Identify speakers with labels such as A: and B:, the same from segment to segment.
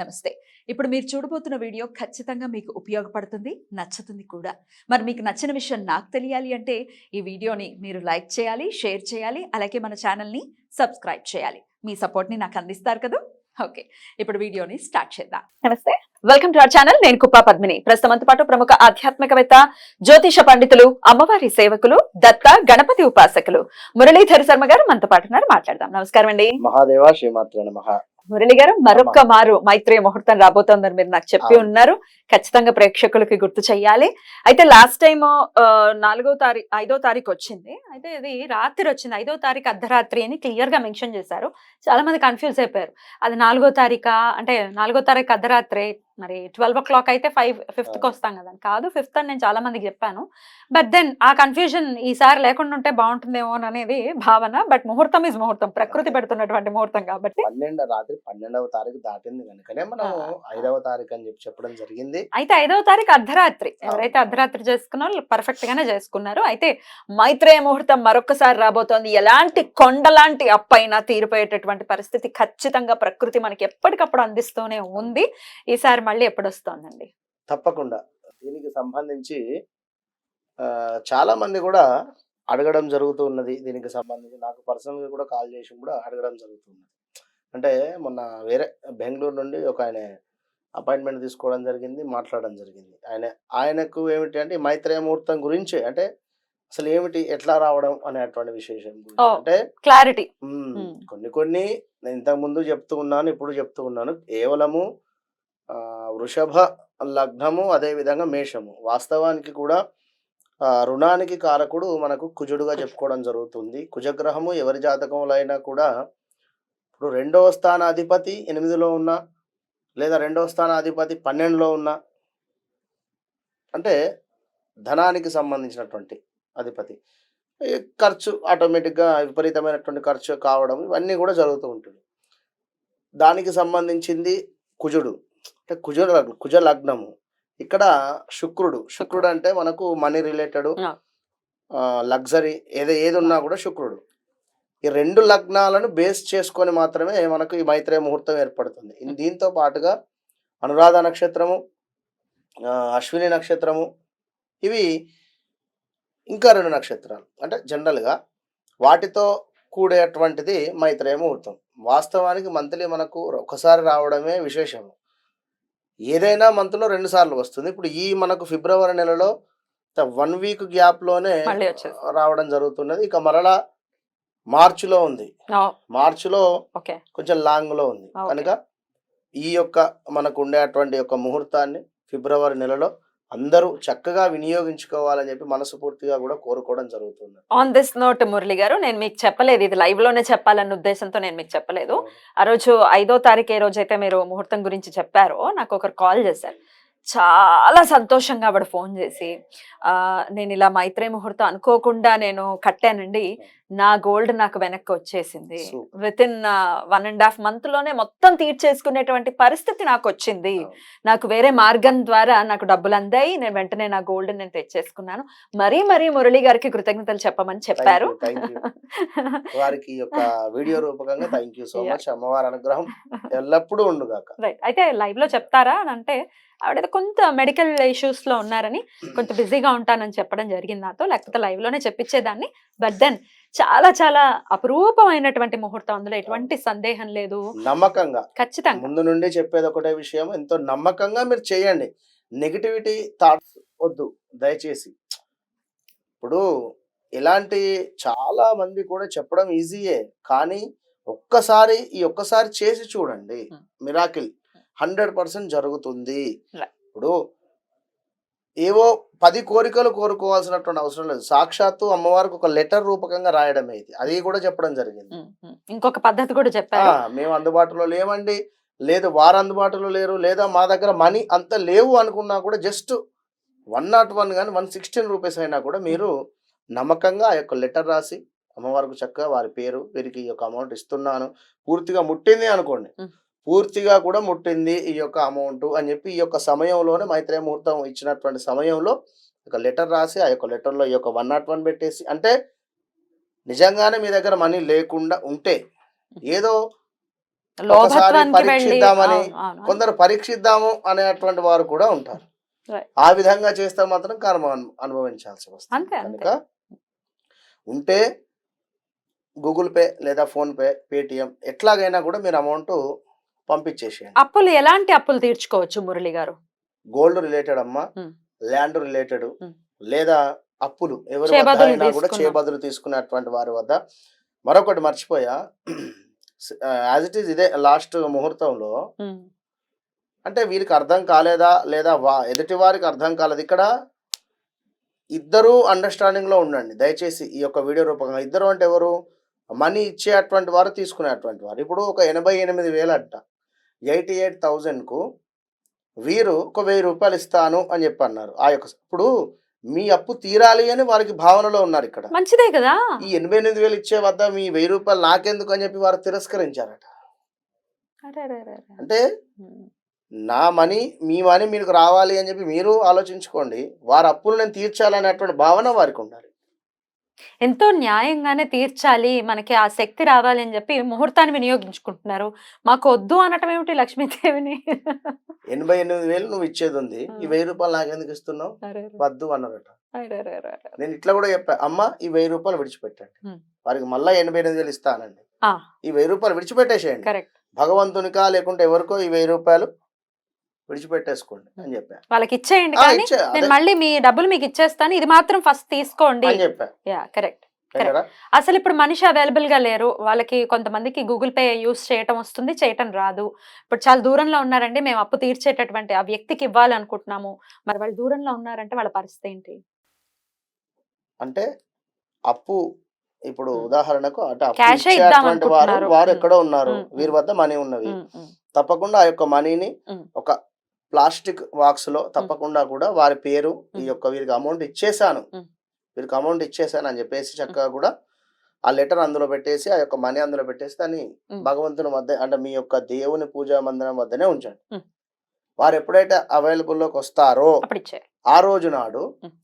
A: నమస్తే. ఇప్పుడు మీరు చూడబోతున్న వీడియో ఖచ్చితంగా మీకు ఉపయోగపడుతుంది, నచ్చుతుంది కూడా. మరి మీకు నచ్చిన విషయం నాకు తెలియాలి అంటే ఈ వీడియోని మీరు లైక్ చేయాలి, షేర్ చేయాలి, అలాగే మన ఛానల్‌ని సబ్స్క్రైబ్ చేయాలి. మీ సపోర్ట్‌ని నాకు అందిస్తారు కదూ! ఓకే. ఇప్పుడు వీడియోని స్టార్ట్ చేద్దాం. నమస్తే. Welcome to our channel. నేను కుప్పా పద్మిని. ప్రస్తుతంతో పాటు ప్రముఖ ఆధ్యాత్మికవేత్త, జ్యోతిష పండితులు, అమ్మవారి సేవకులు, దత్త గణపతి ఉపాసకులు మురళీధర్ శర్మ గారు మనతో పాటు ఉన్నారు. మాట్లాడదాం. నమస్కారం అండి.
B: మహాదేవ శ్రీమాత్రే నమః.
A: మురళి గారు, మరొక్క మారు మైత్రేయ ముహూర్తం రాబోతోందని మీరు నాకు చెప్పి ఉన్నారు. ఖచ్చితంగా ప్రేక్షకులకి గుర్తు చెయ్యాలి. అయితే లాస్ట్ టైం 5వ తారీఖు వచ్చింది. అయితే ఇది రాత్రి వచ్చింది. 5వ తారీఖు అర్ధరాత్రి అని క్లియర్ గా మెన్షన్ చేశారు. చాలా మంది కన్ఫ్యూజ్ అయిపోయారు. అది 4వ తారీఖా అంటే 4వ తారీఖు అర్ధరాత్రి, మరి 12 o'clock అయితే 5th వస్తాం కదా. కాదు 5th అని నేను చాలా మందికి చెప్పాను. బట్ దెన్ ఆ కన్ఫ్యూజన్ ఈసారి లేకుండా ఉంటే బాగుంటుందేమో అనేది భావన. బట్ ముహూర్తం ఇస్ ముహూర్తం, ప్రకృతి పెడుతున్నటువంటి ముహూర్తం కాబట్టి
B: రాత్రి 12వ తారీఖు దాటింది కనుకనే మనం 5వ తారీఖు అని చెప్పడం జరిగింది.
A: అయితే 5వ తారీఖు అర్ధరాత్రి, ఎవరైతే అర్ధరాత్రి చేసుకున్నారో పర్ఫెక్ట్ గానే చేసుకున్నారు. అయితే మైత్రేయ ముహూర్తం మరొకసారి రాబోతోంది. ఎలాంటి కొండలాంటి అప్పైనా తీరిపోయేటటువంటి పరిస్థితి ఖచ్చితంగా ప్రకృతి మనకి ఎప్పటికప్పుడు అందిస్తూనే ఉంది. ఈసారి మళ్ళీ ఎప్పుడు వస్తోందండి?
B: తప్పకుండా దీనికి సంబంధించి చాలా మంది కూడా అడగడం జరుగుతూ ఉన్నది. దీనికి సంబంధించి నాకు పర్సనల్ గా కూడా కాల్ చేసి కూడా అడగడం జరుగుతుంది. అంటే మొన్న వేరే బెంగళూరు నుండి ఒక ఆయన అపాయింట్మెంట్ తీసుకోవడం జరిగింది, మాట్లాడడం జరిగింది. ఆయనకు ఏమిటి అంటే మైత్రేయ ముహూర్తం గురించి, అంటే అసలు ఏమిటి, ఎట్లా రావడం అనేటువంటి విశేషం అంటే
A: క్లారిటీ.
B: కొన్ని నేను ఇంతకు ముందు చెప్తూ ఉన్నాను, ఇప్పుడు చెప్తూ ఉన్నాను. కేవలము వృషభ లగ్నము, అదే విధంగా మేషము. వాస్తవానికి కూడా రుణానికి కారకుడు మనకు కుజుడుగా చెప్పుకోవడం జరుగుతుంది. కుజగ్రహము ఎవరి జాతకంలో అయినా కూడా ఇప్పుడు 2వ స్థానాధిపతి 8లో ఉన్నా, లేదా 2వ స్థానాధిపతి 12లో ఉన్నా, అంటే ధనానికి సంబంధించినటువంటి అధిపతి, ఖర్చు ఆటోమేటిక్గా విపరీతమైనటువంటి ఖర్చు కావడం, ఇవన్నీ కూడా జరుగుతూ ఉంటుంది. దానికి సంబంధించింది కుజుడు, అంటే కుజ లగ్నము. ఇక్కడ శుక్రుడు అంటే మనకు మనీ రిలేటెడ్, లగ్జరీ ఏది ఉన్నా కూడా శుక్రుడు. ఈ 2 లగ్నాలను బేస్ చేసుకొని మాత్రమే మనకు ఈ మైత్రేయ ముహూర్తం ఏర్పడుతుంది. దీంతో పాటుగా అనురాధ నక్షత్రము, అశ్విని నక్షత్రము, ఇవి ఇంకా 2 నక్షత్రాలు, అంటే జనరల్గా వాటితో కూడేటువంటిది మైత్రేయ ముహూర్తం. వాస్తవానికి మంత్లీ మనకు ఒకసారి రావడమే విశేషము. ఏదైనా మంత్లో 2 సార్లు వస్తుంది. ఇప్పుడు ఈ మనకు ఫిబ్రవరి నెలలో 1 వీక్ గ్యాప్లోనే రావడం జరుగుతున్నది. ఇక మరలా మార్చిలో ఉంది, మార్చిలో కొంచెం లాంగ్లో ఉంది. కనుక ఈ యొక్క మనకు ఉండేటువంటి యొక్క ముహూర్తాన్ని ఫిబ్రవరి నెలలో అందరూ చక్కగా వినియోగించుకోవాలని చెప్పి మనస్ఫూర్తిగా కూడా కోరుకోవడం జరుగుతుంది.
A: ఆన్ దిస్ నోట్ మురళి గారు, నేను మీకు చెప్పలేదు, ఇది లైవ్ లోనే చెప్పాలన్న ఉద్దేశంతో నేను మీకు చెప్పలేదు. ఆ రోజు 5వ తారీఖు ఏ రోజైతే మీరు ముహూర్తం గురించి చెప్పారో నాకు ఒకరు కాల్ చేశారు. చాలా సంతోషంగా ఆవిడ ఫోన్ చేసి, నేను ఇలా మైత్రేయ ముహూర్తం అనుకోకుండా నేను కట్టానండి, నా గోల్డ్ నాకు వెనక్కి వచ్చేసింది, విత్ ఇన్ 1.5 month లోనే మొత్తం తీర్చేసుకునేటువంటి పరిస్థితి నాకు వచ్చింది, నాకు వేరే మార్గం ద్వారా నాకు డబ్బులు అందాయి, నేను వెంటనే నా గోల్డ్ నేను తెచ్చేసుకున్నాను, మరీ మురళి గారికి కృతజ్ఞతలు చెప్పమని చెప్పారు.
B: వారికి యొక్క వీడియో రూపకంగా థాంక్యూ సో మచ్. అమ్మవారి అనుగ్రహం ఎల్లప్పుడూ ఉండుగాక.
A: రైట్. అయితే లైవ్ లో చెప్తారా అని అంటే, ఆవిడ కొంత మెడికల్ ఇష్యూస్ లో ఉన్నారని, కొంత బిజీగా ఉంటానని చెప్పడం జరిగింది నాతో, లేకపోతే లైవ్ లోనే చెప్పించేదాన్ని. బట్ దెన్ చాలా అపురూపమైనటువంటి ముహూర్తం, అందులో ఎటువంటి సందేహం లేదు.
B: నమ్మకంగా
A: ఖచ్చితంగా
B: ముందు నుండి చెప్పేది ఒకటే విషయం, ఎంతో నమ్మకంగా మీరు చేయండి. నెగిటివిటీ థాట్స్ వద్దు దయచేసి. ఇప్పుడు ఇలాంటి చాలా మంది కూడా చెప్పడం ఈజీయే, కానీ ఒక్కసారి చేసి చూడండి, మిరాకిల్ 100% జరుగుతుంది. ఇప్పుడు ఏవో 10 కోరికలు కోరుకోవాల్సినటువంటి అవసరం లేదు. సాక్షాత్తు అమ్మవారికి ఒక లెటర్ రూపకంగా రాయడమే ఇది. అది కూడా చెప్పడం జరిగింది.
A: ఇంకొక పద్ధతి కూడా చెప్పారు.
B: మేము అందుబాటులో లేమండి, లేదు వారు అందుబాటులో లేరు, లేదా మా దగ్గర మనీ అంత లేవు అనుకున్నా కూడా జస్ట్ 101 కానీ 116 రూపీస్ అయినా కూడా మీరు నమ్మకంగా ఆ యొక్క లెటర్ రాసి అమ్మవారికి చక్కగా వారి పేరు, వీరికి ఈ యొక్క అమౌంట్ ఇస్తున్నాను, పూర్తిగా ముట్టింది అనుకోండి, పూర్తిగా కూడా ముట్టింది ఈ యొక్క అమౌంట్ అని చెప్పి, ఈ యొక్క సమయంలోనే మైత్రేయ ముహూర్తం ఇచ్చినటువంటి సమయంలో ఒక లెటర్ రాసి, ఆ యొక్క లెటర్లో ఈ యొక్క 101 పెట్టేసి, అంటే నిజంగానే మీ దగ్గర మనీ లేకుండా ఉంటే, ఏదో
A: లోభత్వానికి వెళ్ళి
B: పరీక్షిద్దామని,
A: అవును, అవును.
B: కొందరు పరీక్షిద్దాము అనేటువంటి వారు కూడా ఉంటారు.
A: Right.
B: ఆ విధంగా చేస్తే మాత్రం కర్మ అనుభవించాల్సి వస్తుంది.
A: అంతే
B: కనుక
A: అంతే.
B: ఉంటే గూగుల్ పే లేదా ఫోన్ పే, పేటిఎం ఎట్లాగైనా కూడా మీరు అమౌంట్ పంపించేసేయండి.
A: అప్పులు ఎలాంటి అప్పులు తీర్చుకోవచ్చు మురళి గారు?
B: గోల్డ్ రిలేటెడ్ అమ్మా,
A: ఉమ్.
B: ల్యాండ్ రిలేటెడ్,
A: ఉమ్.
B: లేదా అప్పులు ఎవరి వద్ద
A: చేబదులు
B: అయినా కూడా
A: తీసుకున్నాం.
B: చేబదులు తీసుకున్నటువంటి వారి వద్ద. మరొకటి మర్చిపోయా, యాజ్ ఇట్ ఈస్ ఇదే లాస్ట్ ముహూర్తంలో
A: ఉమ్.
B: అంటే వీరికి అర్థం కాలేదా లేదా ఎదుటి వారికి అర్థం కాలేదు. ఇక్కడ ఇద్దరు అండర్స్టాండింగ్ లో ఉండండి దయచేసి. ఈ యొక్క వీడియో రూపంగా ఇద్దరు అంటే ఎవరు? మనీ ఇచ్చేటువంటి వారు, తీసుకునేటువంటి వారు. ఇప్పుడు ఒక 88,000 అంట, 88,000 కు వీరు ఒక 1,000 రూపాయలు ఇస్తాను అని చెప్పి అన్నారు. ఆ యొక్క ఇప్పుడు మీ అప్పు తీరాలి అని వారికి భావనలో ఉన్నారు. ఇక్కడ
A: మంచిదే కదా.
B: ఈ 88,000 ఇచ్చే వద్ద మీ 1,000 రూపాయలు నాకెందుకు అని చెప్పి వారు తిరస్కరించారట.
A: అరే అరే అరే అరే.
B: అంటే
A: ఉమ్.
B: నా మనీ, మీ మనీ మీకు రావాలి అని చెప్పి మీరు ఆలోచించుకోండి. వారి అప్పులు నేను తీర్చాలనేటువంటి భావన వారికి ఉండాలి.
A: ఎంతో న్యాయంగానే తీర్చాలి, మనకి ఆ శక్తి రావాలి అని చెప్పి ముహూర్తాన్ని వినియోగించుకుంటున్నారు. మాకు వద్దు అనటం ఏమిటి లక్ష్మీదేవిని?
B: 88,000 నువ్వు ఇచ్చేది ఉంది, ఈ 1,000 రూపాయలు నాకెందుకు ఇస్తున్నావు,
A: అరే అరే.
B: వద్దు అన్నారట.
A: అరే అరే అరే అరే.
B: నేను ఇట్లా కూడా చెప్పా, అమ్మ ఈ 1,000 రూపాయలు విడిచిపెట్టండి,
A: ఉమ్.
B: వారికి మళ్ళా 88,000 ఇస్తానండి,
A: ఆ,
B: ఈ 1,000 రూపాయలు విడిచిపెట్టేసేయండి.
A: కరెక్ట్.
B: భగవంతునికా లేకుంటే ఎవరికో ఈ 1,000 రూపాయలు విడిచిపెట్టేసుకోండి అని చెప్పా.
A: వాళ్ళకి ఇచ్చేయండి,
B: ఆ,
A: కానీ
B: ఇచ్చే
A: నేను
B: అదే
A: మళ్ళీ మీ డబ్బులు మీకు ఇచ్చేస్తాను, ఇది మాత్రం ఫస్ట్ తీసుకోండి.
B: అని చెప్పా.
A: Yeah, correct.
B: ఓకేనా?
A: అసలు ఇప్పుడు మనిషి అవైలబుల్ గా లేరు. వాళ్ళకి కొంతమందికి గూగుల్ పే యూస్ చేయటం వస్తుంది, చేయటం రాదు. ఇప్పుడు చాలా దూరంలో ఉన్నారండి, మేము అప్పు తీర్చేటటువంటి ఆ వ్యక్తికి ఇవ్వాలి అనుకుంటున్నాము, మరి వాళ్ళు దూరంలో ఉన్నారంటే వాళ్ళ పరిస్థితి ఏంటి?
B: అంటే అప్పు ఇప్పుడు
A: ఉమ్.
B: ఉదాహరణకు అంటే అప్పు
A: క్యాషే ఇద్దాం
B: ఇచ్చేటువంటి వారు
A: అనుకుంటున్నారు.
B: వారు
A: ఉమ్.
B: ఎక్కడో ఉన్నారు,
A: ఉమ్.
B: వీరి వద్ద మనీ ఉన్నవి.
A: ఉమ్. ఉమ్.
B: తప్పకుండా ఆ యొక్క మనీని
A: ఉమ్.
B: ఒక ప్లాస్టిక్ బాక్స్ లో తప్పకుండా కూడా వారి పేరు, ఈ
A: ఉమ్.
B: యొక్క వీరికి అమౌంట్ ఇచ్చేసాను,
A: ఉమ్.
B: వీరికి అమౌంట్ ఇచ్చేసాను అని చెప్పేసి చక్కగా కూడా ఆ లెటర్ అందులో పెట్టేసి, ఆ యొక్క మనీ అందులో పెట్టేసి దాన్ని
A: ఉమ్.
B: భగవంతుని వద్ద అంటే మీ యొక్క దేవుని పూజా మందిరం వద్దనే ఉంచండి.
A: ఉమ్.
B: వారు ఎప్పుడైతే అవైలబుల్ లోకి వస్తారో
A: అప్పుడు ఇచ్చే.
B: ఆ రోజు నాడు
A: ఉమ్.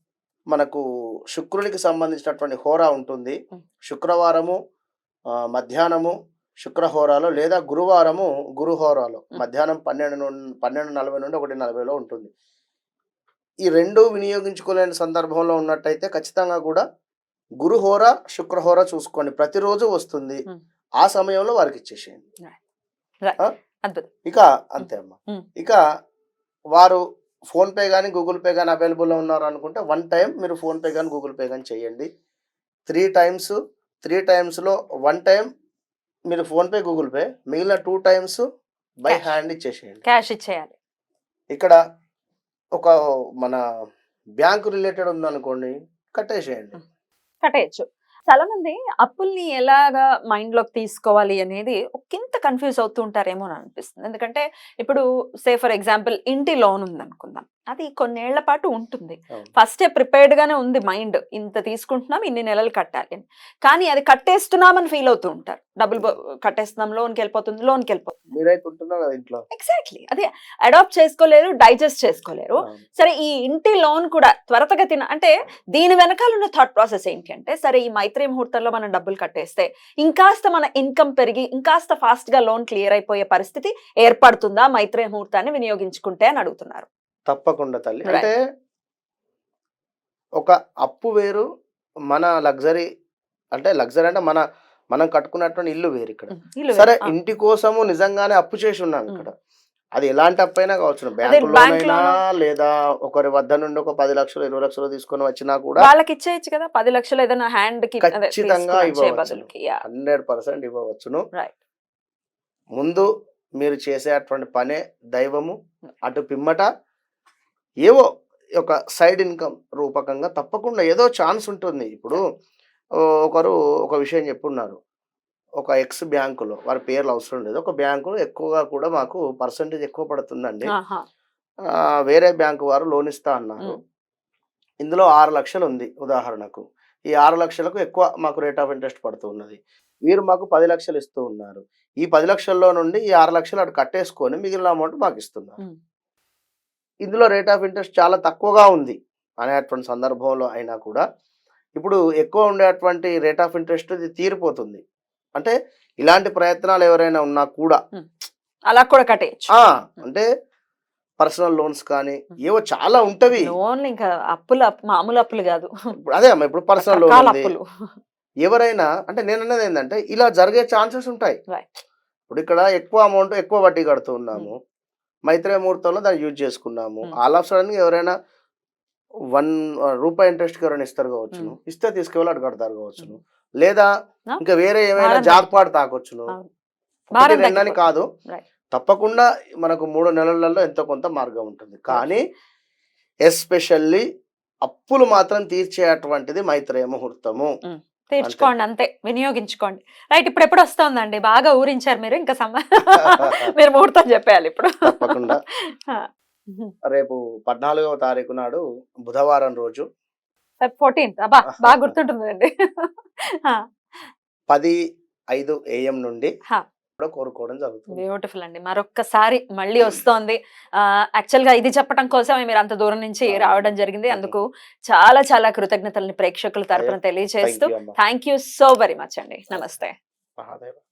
B: మనకు శుక్రునికి సంబంధించినటువంటి హోరా ఉంటుంది.
A: ఉమ్.
B: శుక్రవారము మధ్యాహ్నము శుక్రహోరాలో, లేదా గురువారము గురుహోరాలో మధ్యాహ్నం 12:40 నుండి 1:40లో ఉంటుంది. ఈ రెండు వినియోగించుకోలేని సందర్భంలో ఉన్నట్టయితే ఖచ్చితంగా కూడా గురుహోర శుక్రహోర చూసుకోండి, ప్రతిరోజు వస్తుంది.
A: ఉమ్.
B: ఆ సమయంలో వారికి ఇచ్చేసేయండి.
A: Right.
B: ఆ?
A: అద్భుతం.
B: ఇక అంతే అమ్మా.
A: ఉమ్.
B: ఇక వారు ఫోన్ పే కానీ గూగుల్ పే కానీ అవైలబుల్లో ఉన్నారు అనుకుంటే 1 టైం మీరు ఫోన్ పే కానీ గూగుల్ పే కానీ చేయండి. 3 టైమ్స్, 3 టైమ్స్లో 1 టైం మీరు ఫోన్ పే గూగుల్ పే, మిగిలిన 2 టైమ్స్ బై
A: Cash.
B: హ్యాండ్ ఇచ్చేసేయండి.
A: క్యాష్ ఇచ్చేయాలి.
B: ఇక్కడ ఒక మన బ్యాంకు రిలేటెడ్ ఉందనుకోండి, కట్టేసేయండి.
A: కట్టేయచ్చు. చాలా మంది అప్పుల్ని ఎలాగా మైండ్ లోకి తీసుకోవాలి అనేది ఒకంత కన్ఫ్యూజ్ అవుతూ ఉంటారేమో అని అనిపిస్తుంది. ఎందుకంటే ఇప్పుడు ఫర్ ఎగ్జాంపుల్ ఇంటి లోన్ ఉంది అనుకుందాం, అది కొన్నేళ్ల పాటు ఉంటుంది.
B: అవును.
A: ఫస్టే ప్రిపేర్డ్ గానే ఉంది మైండ్, ఇంత తీసుకుంటున్నాం ఇన్ని నెలలు కట్టాలి అని. కానీ అది కట్టేస్తున్నామని ఫీల్ అవుతూ ఉంటారు. డబ్బులు కట్టేస్తున్నాం, లోన్కి వెళ్ళిపోతుంది, లోన్కి వెళ్ళిపోతుంది.
B: మీరైతే ఉంటున్నారు కదా ఇంట్లో.
A: ఎగ్జాక్ట్లీ అదే అడాప్ట్ చేసుకోలేరు, డైజెస్ట్ చేసుకోలేరు.
B: అవును.
A: సరే, ఈ ఇంటి లోన్ కూడా త్వరతగతిన అంటే దీని వెనకాల ఉన్న థాట్ ప్రాసెస్ ఏంటి అంటే, సరే ఈ మైత్రి ముహూర్తంలో మనం డబ్బులు కట్టేస్తే ఇంకాస్త మన ఇన్కమ్ పెరిగి ఇంకాస్త ఫాస్ట్ గా లోన్ క్లియర్ అయిపోయే పరిస్థితి ఏర్పడుతుందా మైత్రి ముహూర్తాన్ని వినియోగించుకుంటే అని అడుగుతున్నారు.
B: తప్పకుండా తల్లి.
A: Right.
B: అంటే ఒక అప్పు వేరు, మన లగ్జరీ అంటే మనం కట్టుకున్నటువంటి ఇల్లు వేరు. ఇక్కడ
A: ఇల్లు
B: సరే
A: వేరు.
B: ఇంటి కోసము నిజంగానే అప్పు చేసి ఉన్నాం. ఇక్కడ అది ఎలాంటి అప్పు అయినా కావచ్చు,
A: అదే
B: బ్యాంకు
A: బ్యాంక్
B: లోనైనా
A: లోను.
B: లేదా ఒకరి వద్ద నుండి ఒక 10 లక్షలు 20 లక్షలు తీసుకొని వచ్చినా కూడా
A: వాళ్ళకి ఇచ్చేయచ్చు కదా, 10 లక్షలు ఏదైనా హ్యాండ్ కి అదే
B: ఖచ్చితంగా
A: తీసుకుని వచ్చే
B: ఇవ్వవచ్చును.
A: బదులుకి. Yeah.
B: 100% ఇవ్వవచ్చును.
A: Right.
B: ముందు మీరు చేసేటువంటి పనే దైవము, అటు పిమ్మట ఏవో ఒక సైడ్ ఇన్కమ్ రూపకంగా తప్పకుండా ఏదో ఛాన్స్ ఉంటుంది. ఇప్పుడు ఒకరు ఒక విషయం చెప్పున్నారు, ఒక ఎక్స్ బ్యాంకులో, వారి పేర్లు అవసరం లేదు, ఒక బ్యాంకులో ఎక్కువగా కూడా మాకు పర్సంటేజ్ ఎక్కువ పడుతుందండి,
A: ఆహా.
B: వేరే బ్యాంకు వారు లోన్ ఇస్తా అన్నారు, ఇందులో 6 లక్షలు ఉంది ఉదాహరణకు, ఈ 6 లక్షలకు ఎక్కువ మాకు రేట్ ఆఫ్ ఇంట్రెస్ట్ పడుతూ ఉన్నది, వీరు మాకు 10 లక్షలు ఇస్తూ ఉన్నారు, ఈ 10 లక్షల్లో నుండి ఈ 6 లక్షలు అటు కట్టేసుకొని మిగిలిన అమౌంట్ మాకు ఇస్తున్నారు, ఇందులో రేట్ ఆఫ్ ఇంట్రెస్ట్ చాలా తక్కువగా ఉంది అనేటువంటి సందర్భంలో అయినా కూడా ఇప్పుడు ఎక్కువ ఉండేటువంటి రేట్ ఆఫ్ ఇంట్రెస్ట్ ఇది తీరిపోతుంది. అంటే ఇలాంటి ప్రయత్నాలు ఎవరైనా ఉన్నా కూడా
A: అలా కూడా కట్టేయచ్చు.
B: అంటే పర్సనల్ లోన్స్ కానీ ఏవో చాలా ఉంటవి.
A: లోన్లు ఇంకా అప్పులు మామూలు అప్పులు కాదు,
B: ఇప్పుడు అదే అమ్మ, ఇప్పుడు పర్సనల్ లోన్
A: రకరకాల
B: ఉంది.
A: అప్పులు.
B: ఎవరైనా అంటే నేను అన్నది ఏంటంటే ఇలా జరిగే ఛాన్సెస్ ఉంటాయి.
A: Right.
B: ఇప్పుడు ఇక్కడ ఎక్కువ అమౌంట్ ఎక్కువ వడ్డీ కడుతూ ఉన్నాము, మైత్రేయ ముహూర్తంలో దాన్ని యూజ్ చేసుకున్నాము. ఆల్ ఆఫ్ సడన్ ఎవరైనా ₹1 ఇంట్రెస్ట్ ఎవరైనా ఇస్తారు కావచ్చును, ఇస్తే తీసుకెళ్ళి అటు కడతారు కావచ్చును, లేదా ఇంకా వేరే ఏమైనా జాక్పాట్ తాకొచ్చును. ఒకటి రెండని కాదు, తప్పకుండా మనకు 3 నెలలలో ఎంతో కొంత మార్గం ఉంటుంది. కానీ ఎస్పెషల్లీ అప్పులు మాత్రం తీర్చేటువంటిది మైత్రేయ ముహూర్తము.
A: తీర్చుకోండి అంతే, వినియోగించుకోండి. రైట్, ఇప్పుడు ఎప్పుడు వస్తుందండి? బాగా ఊరించారు మీరు, ఇంకా మీరు ముహూర్తం చెప్పేయాలి ఇప్పుడు.
B: తప్పకుండా రేపు 14వ తారీఖు నాడు బుధవారం రోజు
A: 14th. అబ్బా బాగా గుర్తుంటుందండి.
B: 10:05 AM నుండి కూడా కోరుకోవడం జరుగుతుంది.
A: బ్యూటిఫుల్ అండి. మరొక్కసారి మళ్ళీ వస్తోంది. యాక్చువల్ గా ఇది చెప్పడం కోసమే మీరు అంత దూరం నుంచి రావడం జరిగింది. అందుకు చాలా చాలా కృతజ్ఞతల్ని ప్రేక్షకుల తరపున తెలియజేస్తూ thank you so very much అండి. నమస్తే.
B: మహాదేవ.